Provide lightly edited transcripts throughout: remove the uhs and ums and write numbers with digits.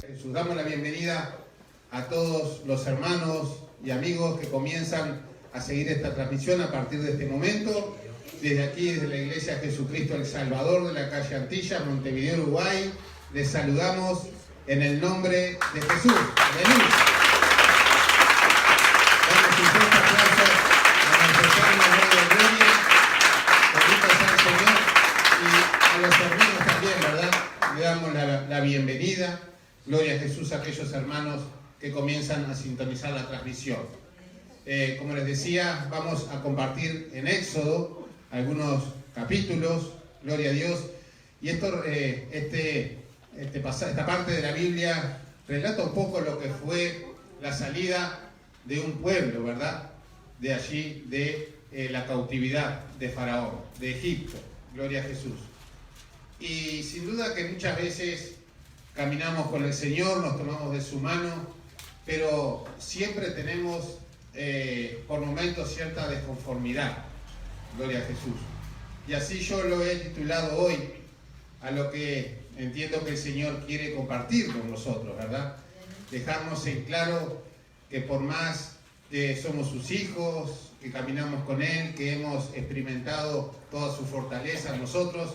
Jesús. Damos la bienvenida a todos los hermanos y amigos que comienzan a seguir esta transmisión a partir de este momento. Desde aquí, desde la Iglesia Jesucristo El Salvador de la calle Antillas, Montevideo, Uruguay, les saludamos en el nombre de Jesús. Aleluya. Damos un fuerte aplauso a nuestro eterno Rey de Gloria, bendito sea el Señor, y a los hermanos también, ¿verdad? Le damos la bienvenida. Gloria a Jesús a aquellos hermanos que comienzan a sintonizar la transmisión. Como les decía, vamos a compartir en Éxodo algunos capítulos, gloria a Dios, y esta parte de la Biblia relata un poco lo que fue la salida de un pueblo, ¿verdad? De allí, de la cautividad de Faraón, de Egipto, gloria a Jesús. Y sin duda que muchas veces caminamos con el Señor, nos tomamos de su mano, pero siempre tenemos por momentos cierta desconformidad. Gloria a Jesús. Y así yo lo he titulado hoy a lo que entiendo que el Señor quiere compartir con nosotros, ¿verdad? Dejarnos en claro que por más que somos sus hijos, que caminamos con Él, que hemos experimentado toda su fortaleza en nosotros,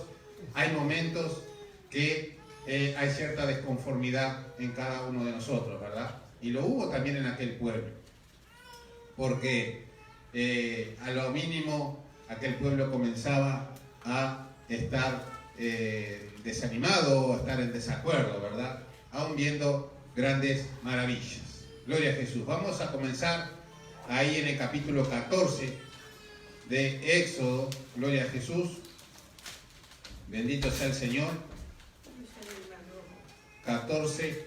hay momentos que hay cierta desconformidad en cada uno de nosotros, ¿verdad? Y lo hubo también en aquel pueblo, porque a lo mínimo aquel pueblo comenzaba a estar desanimado, a estar en desacuerdo, ¿verdad? Aún viendo grandes maravillas. Gloria a Jesús. Vamos a comenzar ahí en el capítulo 14 de Éxodo. Gloria a Jesús. Bendito sea el Señor. 14,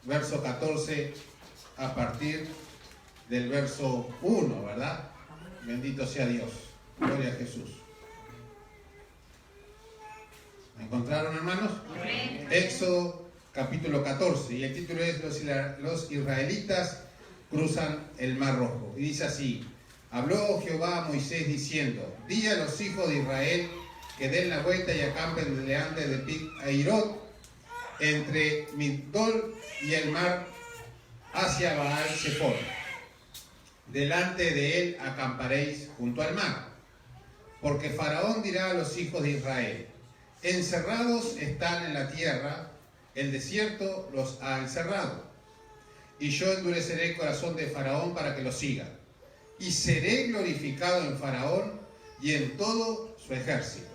verso 14, a partir del verso 1, ¿verdad? Bendito sea Dios. Gloria a Jesús. ¿Me encontraron, hermanos? Éxodo capítulo 14, y el título es Los israelitas cruzan el Mar Rojo. Y dice así: habló Jehová a Moisés diciendo: di a los hijos de Israel que den la vuelta y acampen delante de Pi-Hahirot, entre Migdol y el mar, hacia Baal-Zephón. Delante de él acamparéis junto al mar. Porque Faraón dirá a los hijos de Israel: encerrados están en la tierra, el desierto los ha encerrado. Y yo endureceré el corazón de Faraón para que lo siga. Y seré glorificado en Faraón y en todo su ejército.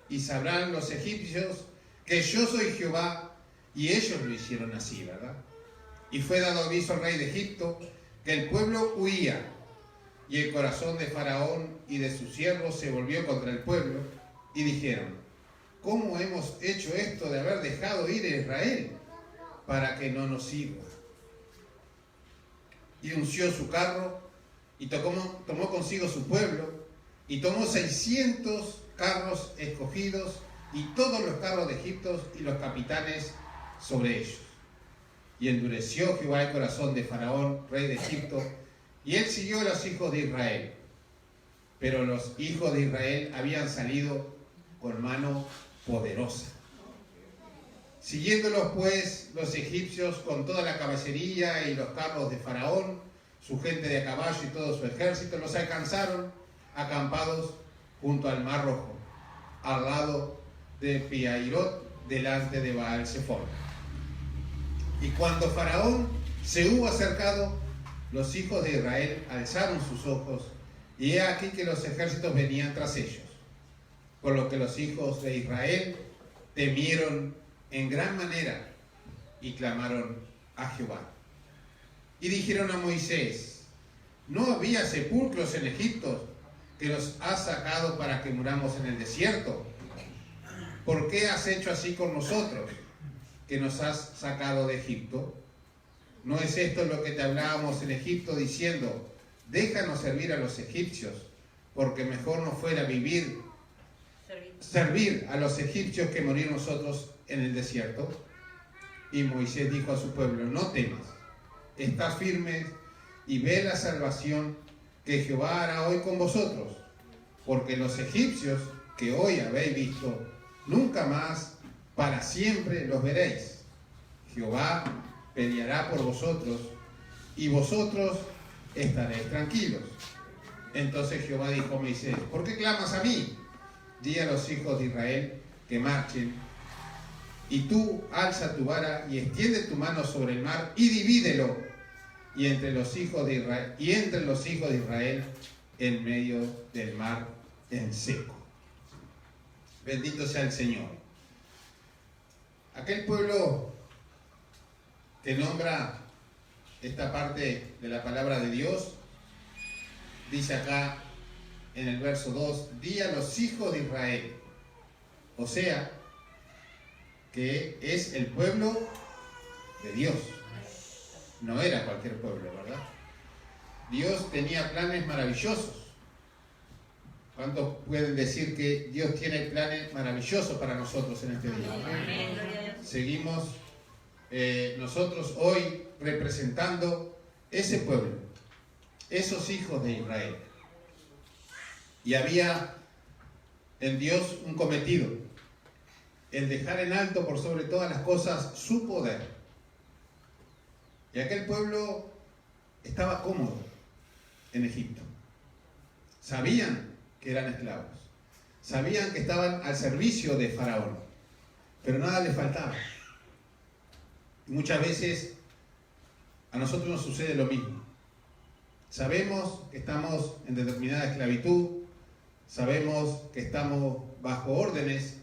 Y sabrán los egipcios que yo soy Jehová, y ellos lo hicieron así, ¿verdad? Y fue dado aviso al rey de Egipto que el pueblo huía, y el corazón de Faraón y de sus siervos se volvió contra el pueblo, y dijeron: ¿cómo hemos hecho esto de haber dejado ir a Israel para que no nos sirva? Y unció su carro, y tomó consigo su pueblo, y tomó 600 carros escogidos, y todos los carros de Egipto, y los capitanes sobre ellos. Y endureció Jehová el corazón de Faraón, rey de Egipto, y él siguió a los hijos de Israel. Pero los hijos de Israel habían salido con mano poderosa. Siguiéndolos pues los egipcios con toda la caballería y los carros de Faraón, su gente de a caballo y todo su ejército, los alcanzaron acampados junto al Mar Rojo, al lado de Pi-Hahirot, delante de Baal-Zephón. Y cuando Faraón se hubo acercado, los hijos de Israel alzaron sus ojos, y he aquí que los ejércitos venían tras ellos. Por lo que los hijos de Israel temieron en gran manera y clamaron a Jehová. Y dijeron a Moisés: ¿no había sepulcros en Egipto que nos has sacado para que muramos en el desierto? ¿Por qué has hecho así con nosotros, que nos has sacado de Egipto? ¿No es esto lo que te hablábamos en Egipto, diciendo: déjanos servir a los egipcios, porque mejor nos fuera servir a los egipcios que morir nosotros en el desierto? Y Moisés dijo a su pueblo: no temas, estad firmes y ve la salvación que Jehová hará hoy con vosotros, porque los egipcios que hoy habéis visto, nunca más para siempre los veréis. Jehová peleará por vosotros y vosotros estaréis tranquilos. Entonces Jehová dijo a Moisés: ¿por qué clamas a mí? Di a los hijos de Israel que marchen, y tú alza tu vara y extiende tu mano sobre el mar y divídelo, y entre los hijos de Israel en medio del mar en seco. Bendito sea el Señor. Aquel pueblo que nombra esta parte de la palabra de Dios, dice acá en el verso 2, di a los hijos de Israel. O sea, que es el pueblo de Dios. No era cualquier pueblo, ¿verdad? Dios tenía planes maravillosos. ¿Cuántos pueden decir que Dios tiene planes maravillosos para nosotros en este día? Seguimos nosotros hoy representando ese pueblo, esos hijos de Israel. Y había en Dios un cometido: el dejar en alto por sobre todas las cosas su poder. Y aquel pueblo estaba cómodo en Egipto. Sabían que eran esclavos. Sabían que estaban al servicio de Faraón. Pero nada les faltaba. Y muchas veces a nosotros nos sucede lo mismo. Sabemos que estamos en determinada esclavitud. Sabemos que estamos bajo órdenes.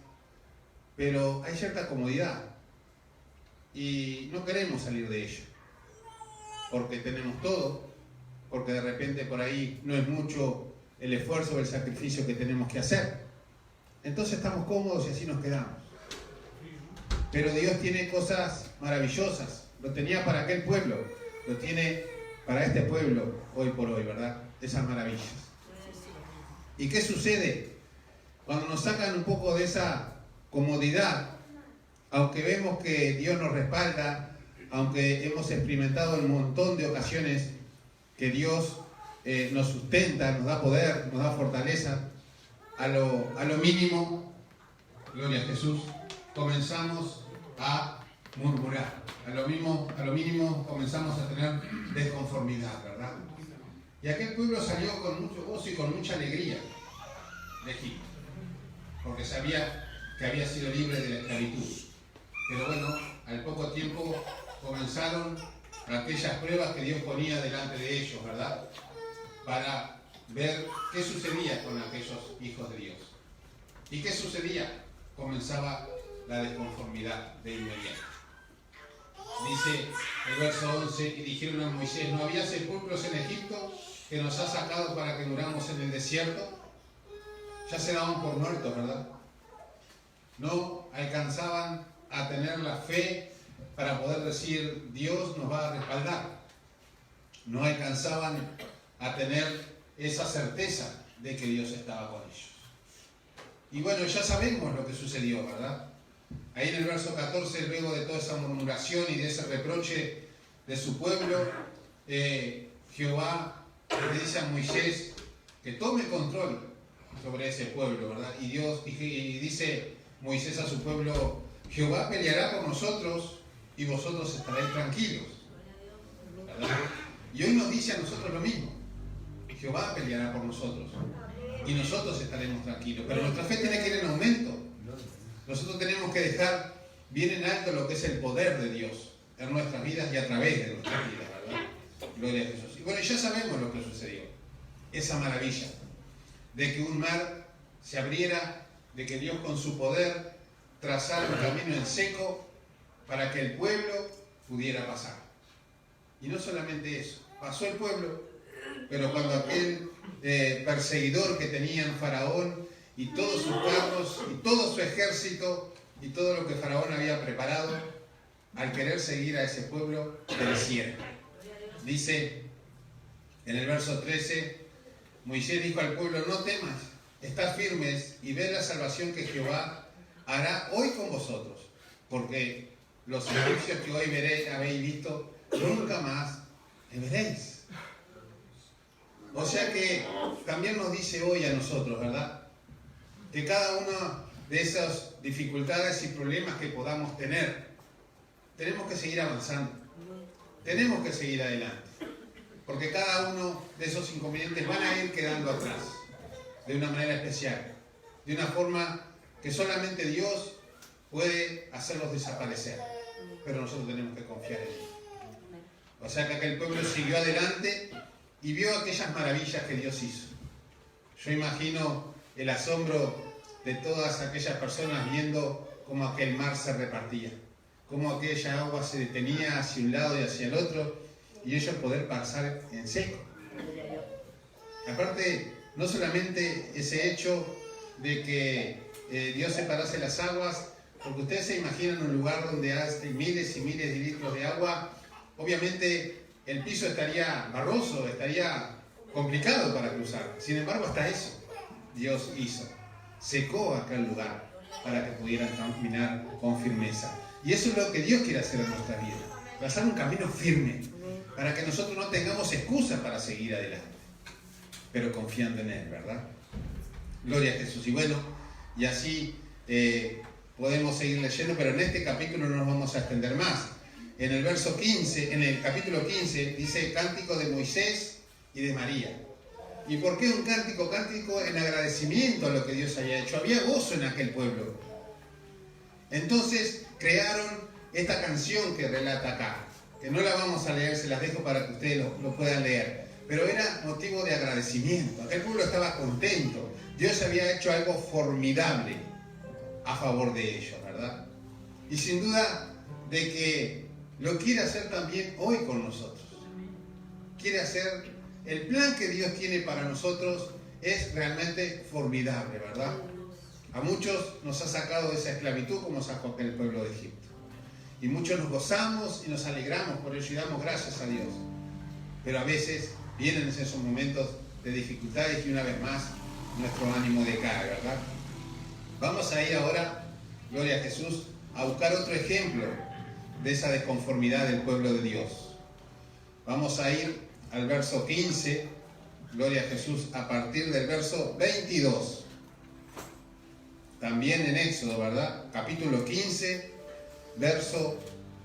Pero hay cierta comodidad. Y no queremos salir de ello. Porque tenemos todo. Porque de repente por ahí no es mucho el esfuerzo o el sacrificio que tenemos que hacer. Entonces estamos cómodos y así nos quedamos. Pero Dios tiene cosas maravillosas. Lo tenía para aquel pueblo, lo tiene para este pueblo hoy por hoy, ¿verdad? Esas maravillas. ¿Y qué sucede? Cuando nos sacan un poco de esa comodidad, aunque vemos que Dios nos respalda, aunque hemos experimentado un montón de ocasiones que Dios nos sustenta, nos da poder, nos da fortaleza, a lo mínimo, gloria a Jesús, comenzamos a murmurar. A lo mínimo comenzamos a tener desconformidad, ¿verdad? Y aquel pueblo salió con mucho gozo y con mucha alegría de Egipto, porque sabía que había sido libre de la esclavitud. Pero bueno, al poco tiempo comenzaron aquellas pruebas que Dios ponía delante de ellos, ¿verdad? Para ver qué sucedía con aquellos hijos de Dios. ¿Y qué sucedía? Comenzaba la desconformidad de inmediato. Dice el verso 11, y dijeron a Moisés: ¿no había sepulcros en Egipto que nos ha sacado para que muramos en el desierto? Ya se daban por muertos, ¿verdad? No alcanzaban a tener la fe para poder decir: Dios nos va a respaldar. No alcanzaban a tener esa certeza de que Dios estaba con ellos. Y bueno, ya sabemos lo que sucedió, ¿verdad? Ahí en el verso 14, luego de toda esa murmuración y de ese reproche de su pueblo, Jehová le dice a Moisés que tome control sobre ese pueblo, ¿verdad? Y dice Moisés a su pueblo: Jehová peleará por nosotros y vosotros estaréis tranquilos, ¿verdad? Y hoy nos dice a nosotros lo mismo: Jehová peleará por nosotros y nosotros estaremos tranquilos. Pero nuestra fe tiene que ir en aumento. Nosotros tenemos que dejar bien en alto lo que es el poder de Dios en nuestras vidas y a través de nuestras vidas, ¿verdad? Gloria a Jesús. Y bueno, ya sabemos lo que sucedió. Esa maravilla de que un mar se abriera, de que Dios con su poder trazara un camino en seco para que el pueblo pudiera pasar. Y no solamente eso, pasó el pueblo, pero cuando aquel perseguidor que tenían Faraón y todos sus carros y todo su ejército y todo lo que Faraón había preparado, al querer seguir a ese pueblo, perecieron. Dice en el verso 13, Moisés dijo al pueblo: no temas, estad firmes y ved la salvación que Jehová hará hoy con vosotros, porque los egipcios que hoy habéis visto, nunca más le veréis. O sea que también nos dice hoy a nosotros, ¿verdad? Que cada una de esas dificultades y problemas que podamos tener, tenemos que seguir avanzando. Tenemos que seguir adelante. Porque cada uno de esos inconvenientes van a ir quedando atrás. De una manera especial. De una forma que solamente Dios puede hacerlos desaparecer. Pero nosotros tenemos que confiar en Él. O sea que aquel pueblo siguió adelante y vio aquellas maravillas que Dios hizo. Yo imagino el asombro de todas aquellas personas viendo cómo aquel mar se repartía, cómo aquella agua se detenía hacia un lado y hacia el otro, y ellos poder pasar en seco. Aparte, no solamente ese hecho de que Dios separase las aguas, porque ustedes se imaginan un lugar donde hay miles y miles de litros de agua, obviamente el piso estaría barroso, estaría complicado para cruzar. Sin embargo, hasta eso Dios hizo. Secó aquel lugar para que pudieran caminar con firmeza. Y eso es lo que Dios quiere hacer en nuestra vida. Trazar un camino firme para que nosotros no tengamos excusa para seguir adelante. Pero confiando en Él, ¿verdad? Gloria a Jesús. Y bueno, y así podemos seguir leyendo, pero en este capítulo no nos vamos a extender más. En el verso 15, en el capítulo 15, dice cántico de Moisés y de María. ¿Y por qué un cántico? Cántico en agradecimiento a lo que Dios había hecho. Había gozo en aquel pueblo. Entonces crearon esta canción que relata acá, que no la vamos a leer, se las dejo para que ustedes lo puedan leer. Pero era motivo de agradecimiento. Aquel pueblo estaba contento. Dios había hecho algo formidable a favor de ellos, ¿verdad? Y sin duda de que lo quiere hacer también hoy con nosotros. Quiere hacer, el plan que Dios tiene para nosotros es realmente formidable, ¿verdad? A muchos nos ha sacado de esa esclavitud como sacó aquel pueblo de Egipto. Y muchos nos gozamos y nos alegramos por ello y damos gracias a Dios. Pero a veces vienen esos momentos de dificultades y una vez más nuestro ánimo decae, ¿verdad? Vamos a ir ahora, gloria a Jesús, a buscar otro ejemplo de esa desconformidad del pueblo de Dios. Vamos a ir al verso 15, gloria a Jesús, a partir del verso 22. También en Éxodo, ¿verdad? Capítulo 15, verso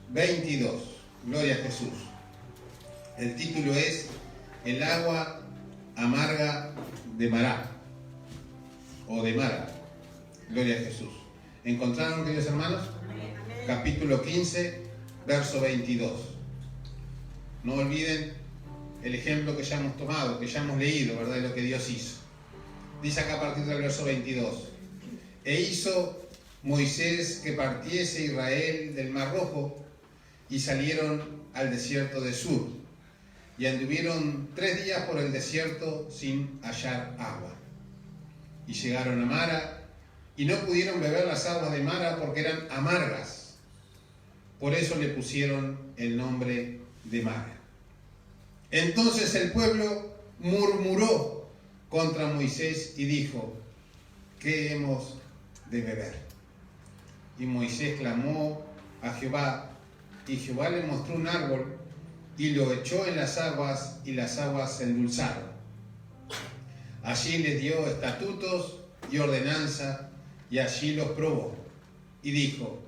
22. Gloria a Jesús. El título es El agua amarga de Mará, o de Mara. Gloria a Jesús. ¿Encontraron, queridos hermanos? Capítulo 15, verso 22. No olviden el ejemplo que ya hemos tomado, que ya hemos leído, ¿verdad? De lo que Dios hizo. Dice acá a partir del verso 22. E hizo Moisés que partiese Israel del Mar Rojo, y salieron al desierto de Sur, y anduvieron 3 días por el desierto sin hallar agua. Y llegaron a Mara, y no pudieron beber las aguas de Mara porque eran amargas. Por eso le pusieron el nombre de Mara. Entonces el pueblo murmuró contra Moisés y dijo: ¿qué hemos de beber? Y Moisés clamó a Jehová, y Jehová le mostró un árbol, y lo echó en las aguas, y las aguas se endulzaron. Allí les dio estatutos y ordenanza, y allí los probó. Y dijo: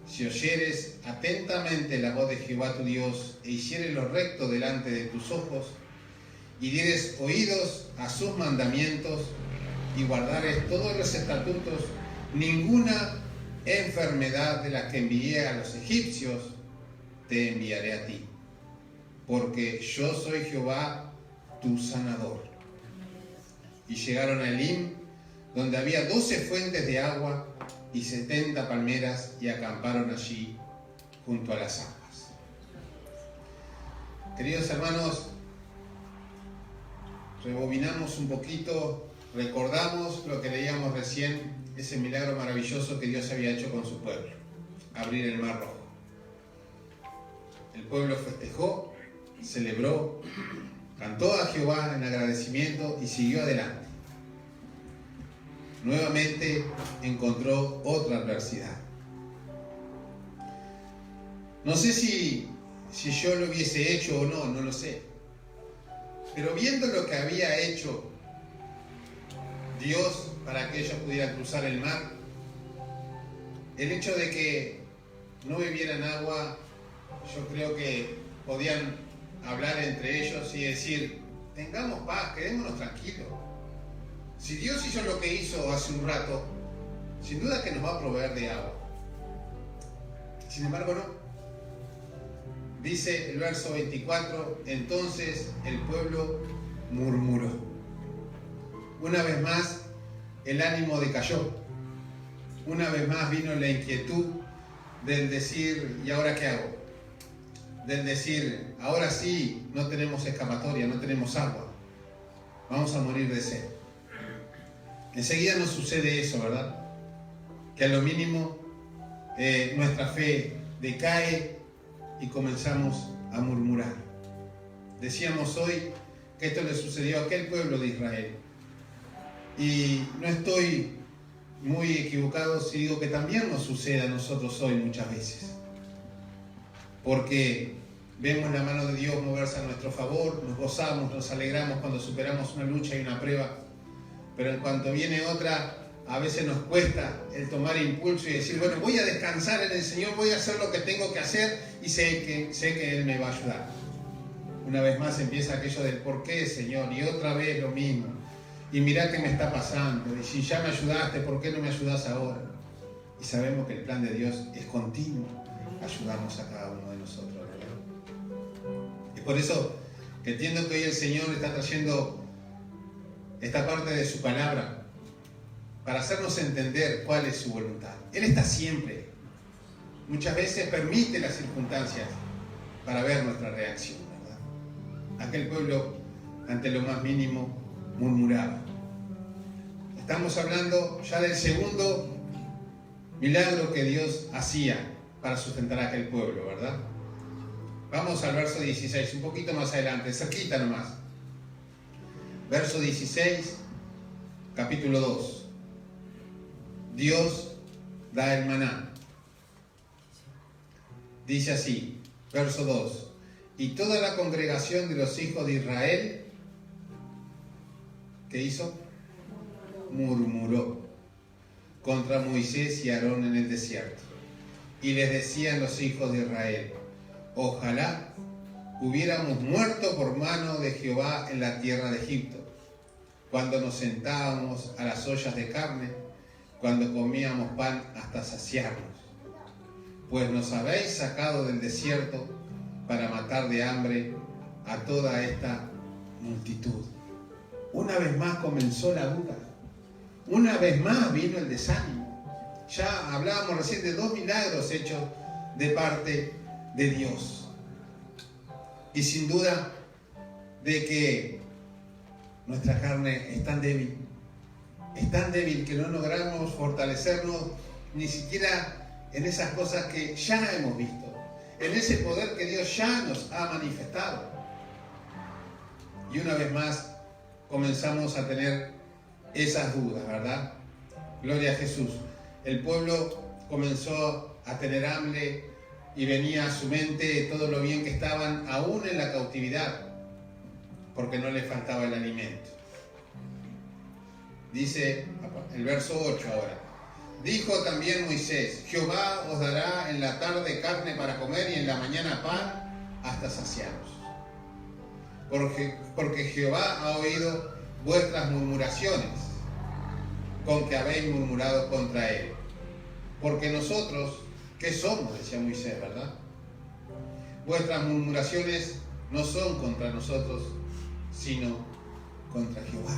si oyeres atentamente la voz de Jehová tu Dios, e hicieres lo recto delante de tus ojos, y dieres oídos a sus mandamientos, y guardares todos los estatutos, ninguna enfermedad de la que envié a los egipcios te enviaré a ti, porque yo soy Jehová tu sanador. Y llegaron a Elim, donde había 12 fuentes de agua y 70 palmeras, y acamparon allí junto a las aguas. Queridos hermanos, rebobinamos un poquito, recordamos lo que leíamos recién, ese milagro maravilloso que Dios había hecho con su pueblo, abrir el Mar Rojo. El pueblo festejó, celebró, cantó a Jehová en agradecimiento y siguió adelante. Nuevamente encontró otra adversidad. No sé si yo lo hubiese hecho o no, no lo sé. Pero viendo lo que había hecho Dios para que ellos pudieran cruzar el mar, el hecho de que no bebieran agua yo creo que podían hablar entre ellos y decir, tengamos paz, quedémonos tranquilos. Si Dios hizo lo que hizo hace un rato, sin duda que nos va a proveer de agua. Sin embargo, no. Dice el verso 24, entonces el pueblo murmuró. Una vez más, el ánimo decayó. Una vez más vino la inquietud del decir, ¿y ahora qué hago? Del decir, ahora sí, no tenemos escapatoria, no tenemos agua. Vamos a morir de sed. Enseguida nos sucede eso, ¿verdad? Que a lo mínimo nuestra fe decae y comenzamos a murmurar. Decíamos hoy que esto le sucedió a aquel pueblo de Israel. Y no estoy muy equivocado si digo que también nos sucede a nosotros hoy muchas veces. Porque vemos la mano de Dios moverse a nuestro favor, nos gozamos, nos alegramos cuando superamos una lucha y una prueba. Pero en cuanto viene otra, a veces nos cuesta el tomar impulso y decir, bueno, voy a descansar en el Señor, voy a hacer lo que tengo que hacer y sé que Él me va a ayudar. Una vez más empieza aquello del ¿por qué, Señor? Y otra vez lo mismo. Y mirá qué me está pasando. Y si ya me ayudaste, ¿por qué no me ayudás ahora? Y sabemos que el plan de Dios es continuo. Ayudarnos a cada uno de nosotros, ¿verdad? Y por eso entiendo que hoy el Señor está trayendo esta parte de su palabra para hacernos entender cuál es su voluntad. Él está siempre. Muchas veces permite las circunstancias para ver nuestra reacción, ¿verdad? Aquel pueblo, ante lo más mínimo, murmuraba. Estamos hablando ya del segundo milagro que Dios hacía para sustentar a aquel pueblo, ¿verdad? Vamos al verso 16, un poquito más adelante, cerquita nomás. Verso 16, capítulo 2. Dios da el maná. Dice así, verso 2. Y toda la congregación de los hijos de Israel, ¿qué hizo? Murmuró contra Moisés y Aarón en el desierto. Y les decían los hijos de Israel, ojalá hubiéramos muerto por mano de Jehová en la tierra de Egipto, cuando nos sentábamos a las ollas de carne, cuando comíamos pan hasta saciarnos. Pues nos habéis sacado del desierto para matar de hambre a toda esta multitud. Una vez más comenzó la duda. Una vez más vino el desánimo. Ya hablábamos recién de 2 milagros hechos de parte de Dios. Y sin duda de que nuestra carne es tan débil que no logramos fortalecernos ni siquiera en esas cosas que ya hemos visto, en ese poder que Dios ya nos ha manifestado. Y una vez más comenzamos a tener esas dudas, ¿verdad? Gloria a Jesús. El pueblo comenzó a tener hambre y venía a su mente todo lo bien que estaban aún en la cautividad, porque no les faltaba el alimento. Dice el verso 8 ahora. Dijo también Moisés, Jehová os dará en la tarde carne para comer y en la mañana pan hasta saciaros. Porque Jehová ha oído vuestras murmuraciones, con que habéis murmurado contra él. Porque nosotros, ¿qué somos? Decía Moisés, ¿verdad? Vuestras murmuraciones no son contra nosotros, sino contra Jehová.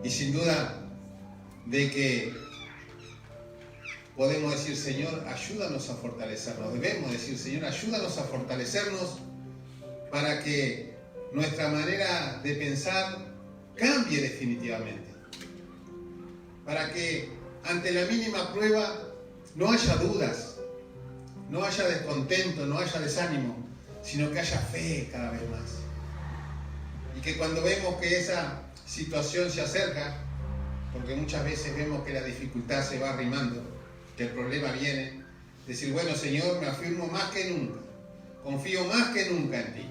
Y sin duda de que podemos decir, Señor, ayúdanos a fortalecernos. Debemos decir, Señor, ayúdanos a fortalecernos para que nuestra manera de pensar cambie definitivamente. Para que ante la mínima prueba no haya dudas, no haya descontento, no haya desánimo, sino que haya fe cada vez más. Y que cuando vemos que esa situación se acerca, porque muchas veces vemos que la dificultad se va arrimando, que el problema viene, decir, bueno, Señor, me afirmo más que nunca, confío más que nunca en ti.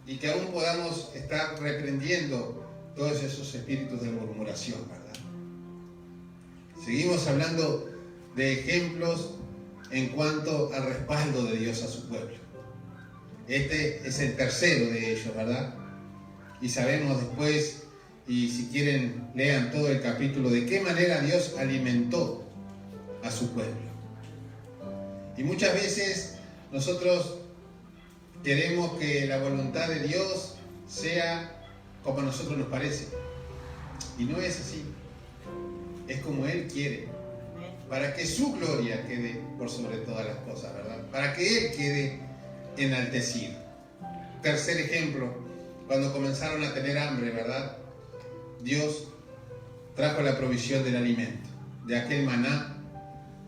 Y que aún podamos estar reprendiendo todos esos espíritus de murmuración, ¿verdad? Seguimos hablando de ejemplos en cuanto al respaldo de Dios a su pueblo. Este es el tercero de ellos, ¿verdad? Y sabemos después, y si quieren lean todo el capítulo, de qué manera Dios alimentó a su pueblo. Y muchas veces nosotros queremos que la voluntad de Dios sea como a nosotros nos parece. Y no es así. Es como Él quiere. Para que su gloria quede por sobre todas las cosas, ¿verdad? Para que Él quede enaltecido. Tercer ejemplo, cuando comenzaron a tener hambre, ¿verdad? Dios trajo la provisión del alimento, de aquel maná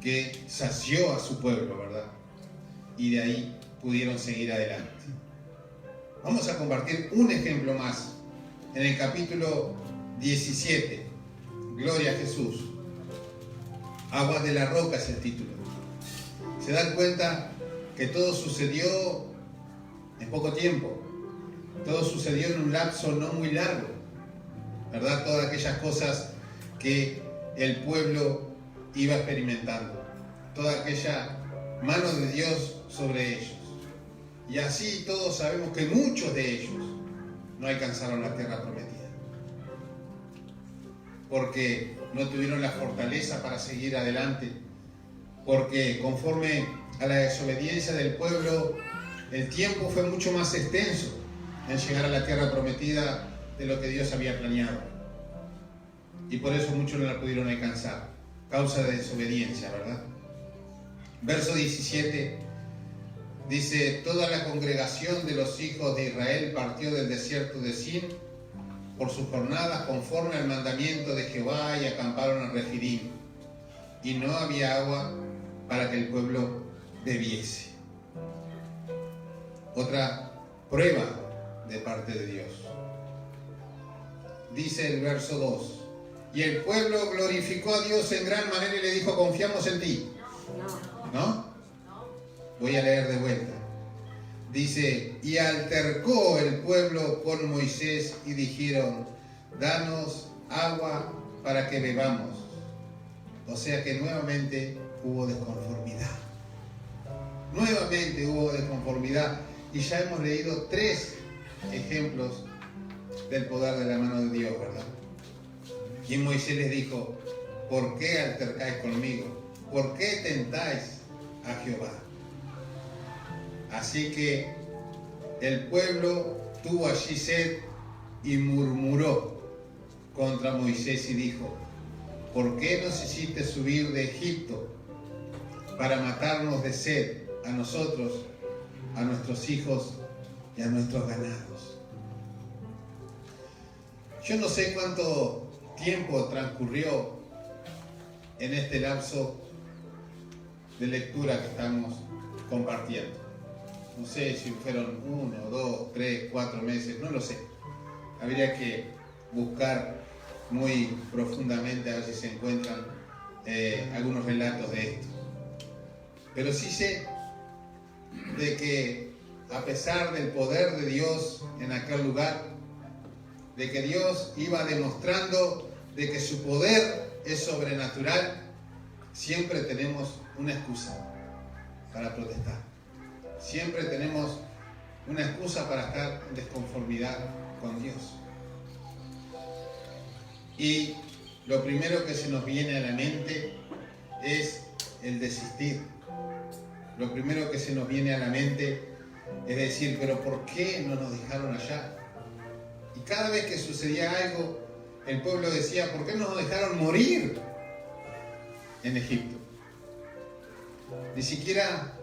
que sació a su pueblo, ¿verdad? Y de ahí pudieron seguir adelante. Vamos a compartir un ejemplo más. En el capítulo 17, Gloria a Jesús. Aguas de la roca es el título. Se dan cuenta que todo sucedió en poco tiempo. Todo sucedió en un lapso no muy largo, ¿verdad? Todas aquellas cosas que el pueblo iba experimentando. Toda aquella mano de Dios sobre ellos. Y así todos sabemos que muchos de ellos no alcanzaron la tierra prometida. Porque no tuvieron la fortaleza para seguir adelante. Porque conforme a la desobediencia del pueblo, el tiempo fue mucho más extenso en llegar a la tierra prometida de lo que Dios había planeado. Y por eso muchos no la pudieron alcanzar. Causa de desobediencia, ¿verdad? Verso 17 dice: toda la congregación de los hijos de Israel partió del desierto de Sin por sus jornadas conforme al mandamiento de Jehová y acamparon en Refidim. Y no había agua para que el pueblo bebiese. Otra prueba de parte de Dios. Dice el verso 2: y el pueblo glorificó a Dios en gran manera y le dijo: confiamos en ti. ¿No? Voy a leer de vuelta. Dice: y altercó el pueblo con Moisés y dijeron: danos agua para que bebamos. O sea que nuevamente hubo desconformidad. Nuevamente hubo desconformidad. Y ya hemos leído 3 ejemplos del poder de la mano de Dios, ¿verdad? Y Moisés les dijo: ¿por qué altercáis conmigo? ¿Por qué tentáis a Jehová? Así que el pueblo tuvo allí sed y murmuró contra Moisés y dijo: ¿por qué nos hiciste subir de Egipto para matarnos de sed a nosotros, a nuestros hijos y a nuestros ganados? Yo no sé cuánto tiempo transcurrió en este lapso de lectura que estamos compartiendo. No sé si fueron 1, 2, 3, 4 meses, no lo sé. Habría que buscar muy profundamente a ver si se encuentran algunos relatos de esto. Pero sí sé de que a pesar del poder de Dios en aquel lugar, de que Dios iba demostrando de que su poder es sobrenatural, siempre tenemos una excusa para protestar. Siempre tenemos una excusa para estar en desconformidad con Dios. Y lo primero que se nos viene a la mente es el desistir. Lo primero que se nos viene a la mente es decir: pero ¿por qué no nos dejaron allá? Y cada vez que sucedía algo, el pueblo decía: ¿por qué no nos dejaron morir en Egipto? Ni siquiera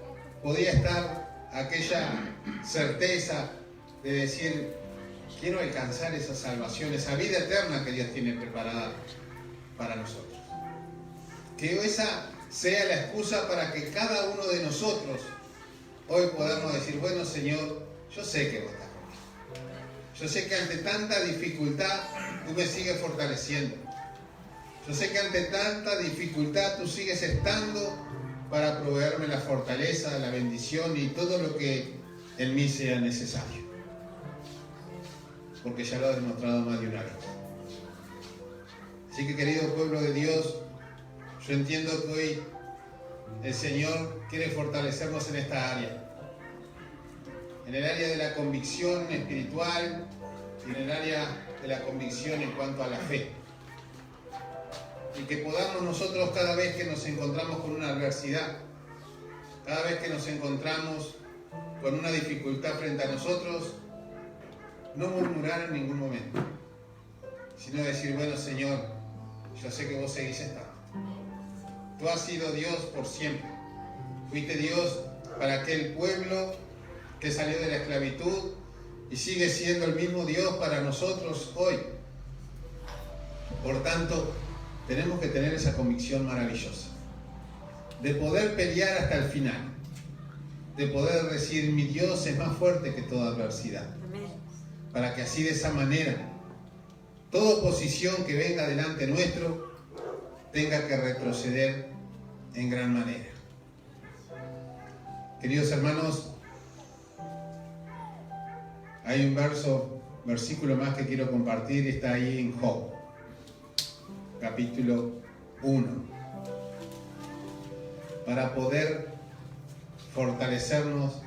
podía estar aquella certeza de decir: quiero alcanzar esa salvación, esa vida eterna que Dios tiene preparada para nosotros. Que esa sea la excusa para que cada uno de nosotros hoy podamos decir: bueno, Señor, yo sé que vos estás conmigo. Yo sé que ante tanta dificultad tú me sigues fortaleciendo. Yo sé que ante tanta dificultad tú sigues estando para proveerme la fortaleza, la bendición y todo lo que en mí sea necesario. Porque ya lo ha demostrado más de una vez. Así que, querido pueblo de Dios, yo entiendo que hoy el Señor quiere fortalecernos en esta área. En el área de la convicción espiritual y en el área de la convicción en cuanto a la fe. Y que podamos nosotros, cada vez que nos encontramos con una adversidad, cada vez que nos encontramos con una dificultad frente a nosotros, no murmurar en ningún momento, sino decir, bueno, Señor, yo sé que vos seguís estando. Tú has sido Dios por siempre. Fuiste Dios para aquel pueblo que salió de la esclavitud y sigue siendo el mismo Dios para nosotros hoy. Por tanto, tenemos que tener esa convicción maravillosa de poder pelear hasta el final, de poder decir, mi Dios es más fuerte que toda adversidad. Para que así, de esa manera, toda oposición que venga delante nuestro tenga que retroceder en gran manera. Queridos hermanos, hay un versículo más que quiero compartir, está ahí en Job, capítulo 1, para poder fortalecernos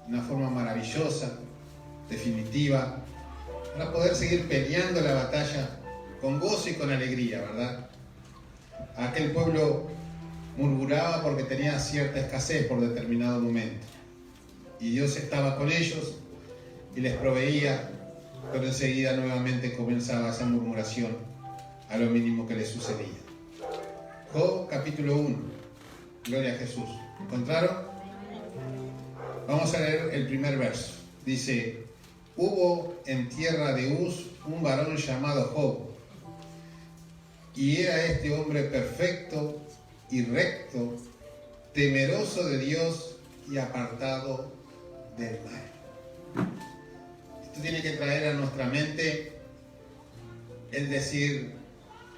de una forma maravillosa, definitiva, para poder seguir peleando la batalla con gozo y con alegría, ¿verdad? Aquel pueblo murmuraba porque tenía cierta escasez por determinado momento, y Dios estaba con ellos y les proveía, pero enseguida nuevamente comenzaba esa murmuración a lo mínimo que les sucedía. Job capítulo 1, gloria a Jesús. ¿Encontraron? Vamos a leer el primer verso. Dice, hubo en tierra de Uz un varón llamado Job, y era este hombre perfecto y recto, temeroso de Dios y apartado del mal. Esto tiene que traer a nuestra mente el decir,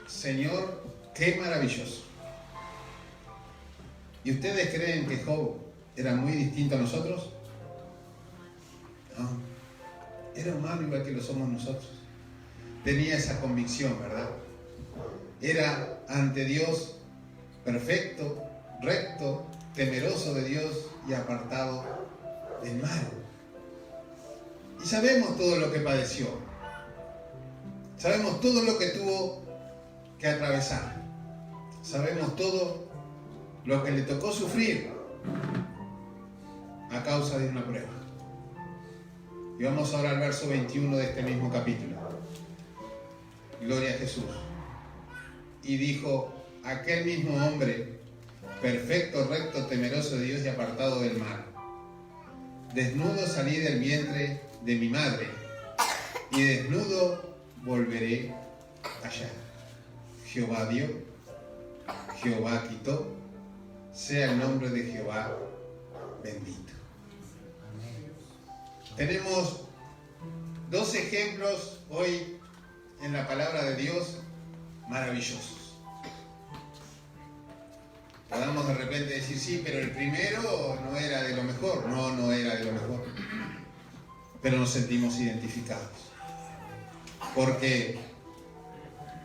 Señor, qué maravilloso. ¿Y ustedes creen que Job era muy distinto a nosotros? No, era humano igual que lo somos nosotros. Tenía esa convicción, ¿verdad? Era ante Dios perfecto, recto, temeroso de Dios y apartado del mal. Y sabemos todo lo que padeció. Sabemos todo lo que tuvo que atravesar. Sabemos todo lo que le tocó sufrir a causa de una prueba. Y vamos ahora al verso 21 de este mismo capítulo. Gloria a Jesús. Y dijo, aquel mismo hombre, perfecto, recto, temeroso de Dios y apartado del mal. Desnudo salí del vientre de mi madre, y desnudo volveré allá. Jehová dio, Jehová quitó, sea el nombre de Jehová bendito. Tenemos dos ejemplos hoy en la palabra de Dios maravillosos. Podamos de repente decir, sí, pero el primero no era de lo mejor. No era de lo mejor. Pero nos sentimos identificados. Porque,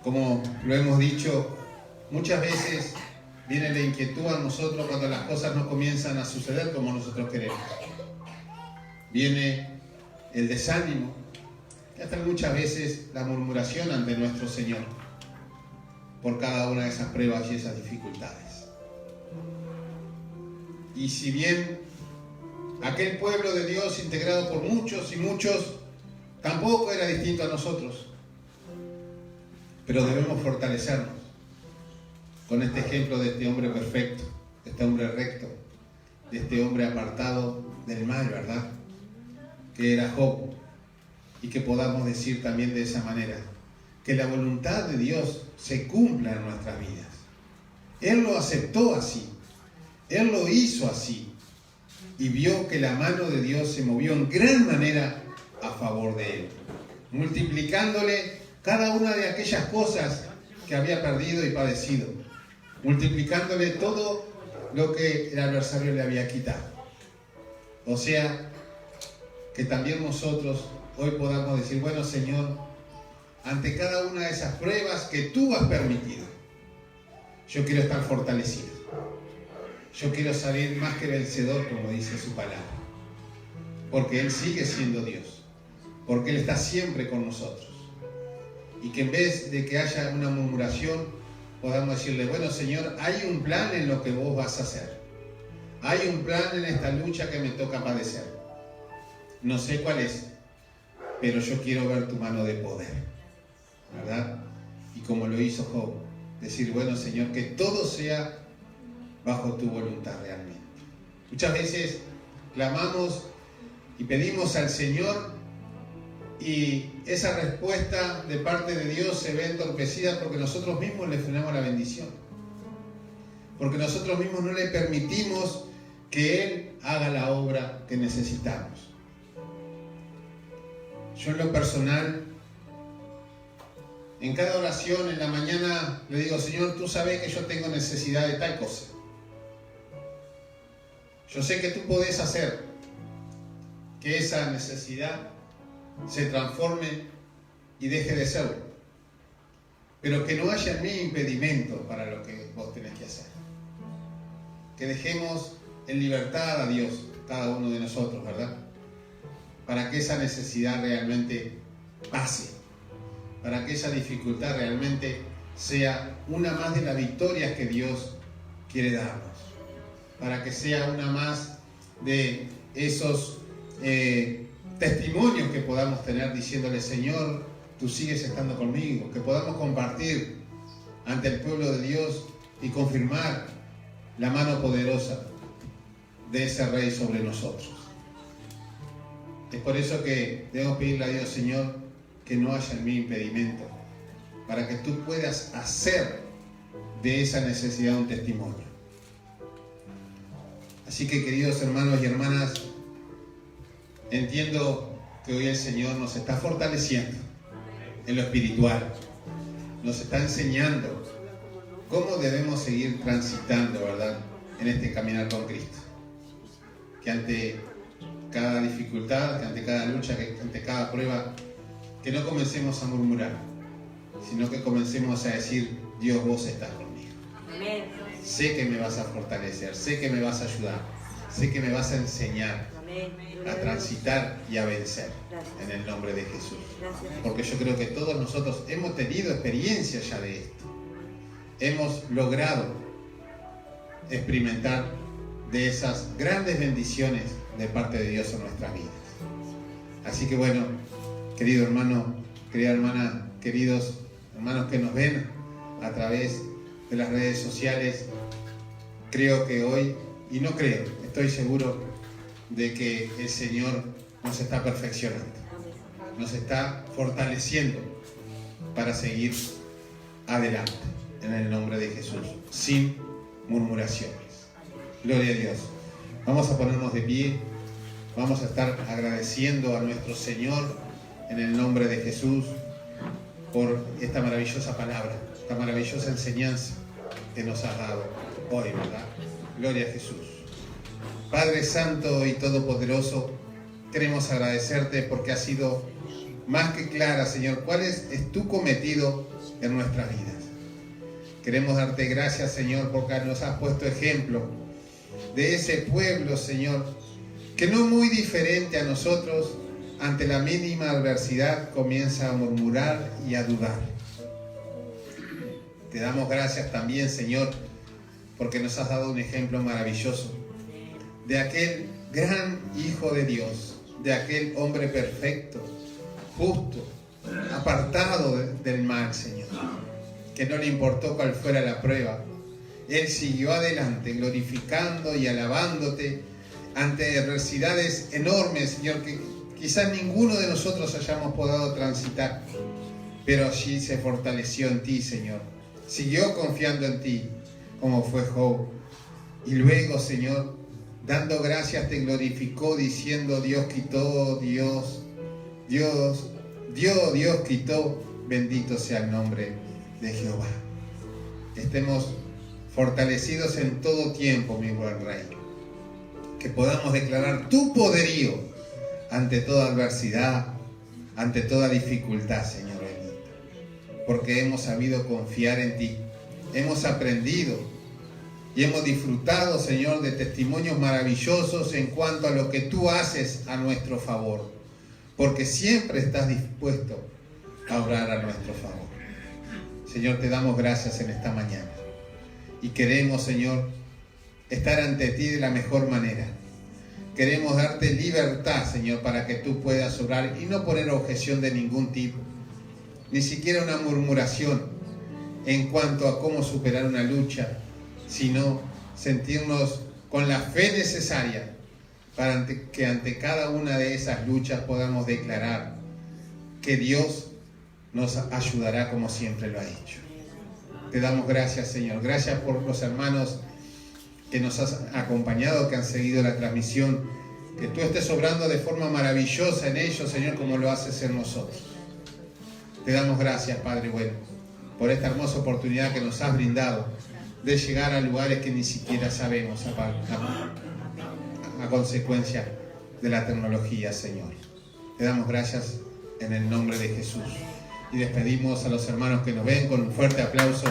como lo hemos dicho, muchas veces viene la inquietud a nosotros cuando las cosas no comienzan a suceder como nosotros queremos. Viene el desánimo y hasta muchas veces la murmuración ante nuestro Señor por cada una de esas pruebas y esas dificultades. Y si bien aquel pueblo de Dios integrado por muchos y muchos tampoco era distinto a nosotros, pero debemos fortalecernos con este ejemplo de este hombre perfecto, de este hombre recto, de este hombre apartado del mal, ¿verdad? Que era Job, y que podamos decir también de esa manera, que la voluntad de Dios se cumpla en nuestras vidas. Él lo aceptó así, Él lo hizo así, y vio que la mano de Dios se movió en gran manera a favor de él, multiplicándole cada una de aquellas cosas que había perdido y padecido, multiplicándole todo lo que el adversario le había quitado. O sea, que también nosotros hoy podamos decir, bueno, Señor, ante cada una de esas pruebas que tú has permitido, yo quiero estar fortalecido. yo quiero salir más que vencedor, como dice su palabra. Porque Él sigue siendo Dios. Porque Él está siempre con nosotros. Y que en vez de que haya una murmuración, podamos decirle, bueno Señor, hay un plan en lo que vos vas a hacer. Hay un plan en esta lucha que me toca padecer. No sé cuál es, pero yo quiero ver tu mano de poder, ¿verdad? Y como lo hizo Job, decir, bueno Señor, que todo sea bajo tu voluntad realmente. Muchas veces clamamos y pedimos al Señor y esa respuesta de parte de Dios se ve entorpecida porque nosotros mismos le frenamos la bendición. Porque nosotros mismos no le permitimos que Él haga la obra que necesitamos. Yo en lo personal, en cada oración en la mañana le digo, Señor, tú sabes que yo tengo necesidad de tal cosa. Yo sé que tú podés hacer que esa necesidad se transforme y deje de serlo. Pero que no haya en mí impedimento para lo que vos tenés que hacer. Que dejemos en libertad a Dios, cada uno de nosotros, ¿verdad? Para que esa necesidad realmente pase. Para que esa dificultad realmente sea una más de las victorias que Dios quiere darnos. Para que sea una más de esos testimonios que podamos tener diciéndole, Señor, tú sigues estando conmigo. Que podamos compartir ante el pueblo de Dios y confirmar la mano poderosa de ese Rey sobre nosotros. Es por eso que debemos pedirle a Dios, Señor, que no haya en mí impedimento, para que tú puedas hacer de esa necesidad un testimonio. Así que, queridos hermanos y hermanas, entiendo que hoy el Señor nos está fortaleciendo en lo espiritual, nos está enseñando cómo debemos seguir transitando, ¿verdad?, en este caminar con Cristo. Que ante cada dificultad, que ante cada lucha, que ante cada prueba, que no comencemos a murmurar, sino que comencemos a decir, Dios, vos estás conmigo. Amén. Sé que me vas a fortalecer, sé que me vas a ayudar, sé que me vas a enseñar a transitar y a vencer en el nombre de Jesús. Porque yo creo que todos nosotros hemos tenido experiencia ya de esto. Hemos logrado experimentar de esas grandes bendiciones de parte de Dios en nuestras vidas. Así que bueno, querido hermano, querida hermana, queridos hermanos que nos ven a través de las redes sociales, creo que hoy, y no creo, estoy seguro de que el Señor nos está perfeccionando, nos está fortaleciendo para seguir adelante en el nombre de Jesús, sin murmuraciones. Gloria a Dios. Vamos a ponernos de pie, vamos a estar agradeciendo a nuestro Señor en el nombre de Jesús por esta maravillosa palabra, esta maravillosa enseñanza que nos has dado hoy, ¿verdad? Gloria a Jesús. Padre Santo y Todopoderoso, queremos agradecerte porque has sido más que clara, Señor, cuál es tu cometido en nuestras vidas. Queremos darte gracias, Señor, porque nos has puesto ejemplo de ese pueblo, Señor, que no muy diferente a nosotros, ante la mínima adversidad comienza a murmurar y a dudar. Te damos gracias también, Señor, porque nos has dado un ejemplo maravilloso de aquel gran Hijo de Dios, de aquel hombre perfecto, justo, apartado del mal, Señor, que no le importó cuál fuera la prueba. Él siguió adelante, glorificando y alabándote ante adversidades enormes, Señor, que quizás ninguno de nosotros hayamos podido transitar, pero allí se fortaleció en ti, Señor. Siguió confiando en ti, como fue Job. Y luego, Señor, dando gracias, te glorificó diciendo, Dios quitó, Dios quitó, bendito sea el nombre de Jehová. Estemos fortalecidos en todo tiempo, mi buen Rey. Que podamos declarar tu poderío ante toda adversidad, ante toda dificultad, Señor bendito. Porque hemos sabido confiar en ti. Hemos aprendido y hemos disfrutado, Señor, de testimonios maravillosos en cuanto a lo que tú haces a nuestro favor, porque siempre estás dispuesto a obrar a nuestro favor. Señor, te damos gracias en esta mañana y queremos, Señor, estar ante ti de la mejor manera. Queremos darte libertad, Señor, para que tú puedas obrar y no poner objeción de ningún tipo, ni siquiera una murmuración en cuanto a cómo superar una lucha, sino sentirnos con la fe necesaria para que ante cada una de esas luchas podamos declarar que Dios nos ayudará como siempre lo ha hecho. Te damos gracias, Señor. Gracias por los hermanos que nos has acompañado, que han seguido la transmisión. Que tú estés obrando de forma maravillosa en ellos, Señor, como lo haces en nosotros. Te damos gracias, Padre bueno, por esta hermosa oportunidad que nos has brindado de llegar a lugares que ni siquiera sabemos a consecuencia de la tecnología, Señor. Te damos gracias en el nombre de Jesús. Y despedimos a los hermanos que nos ven con un fuerte aplauso.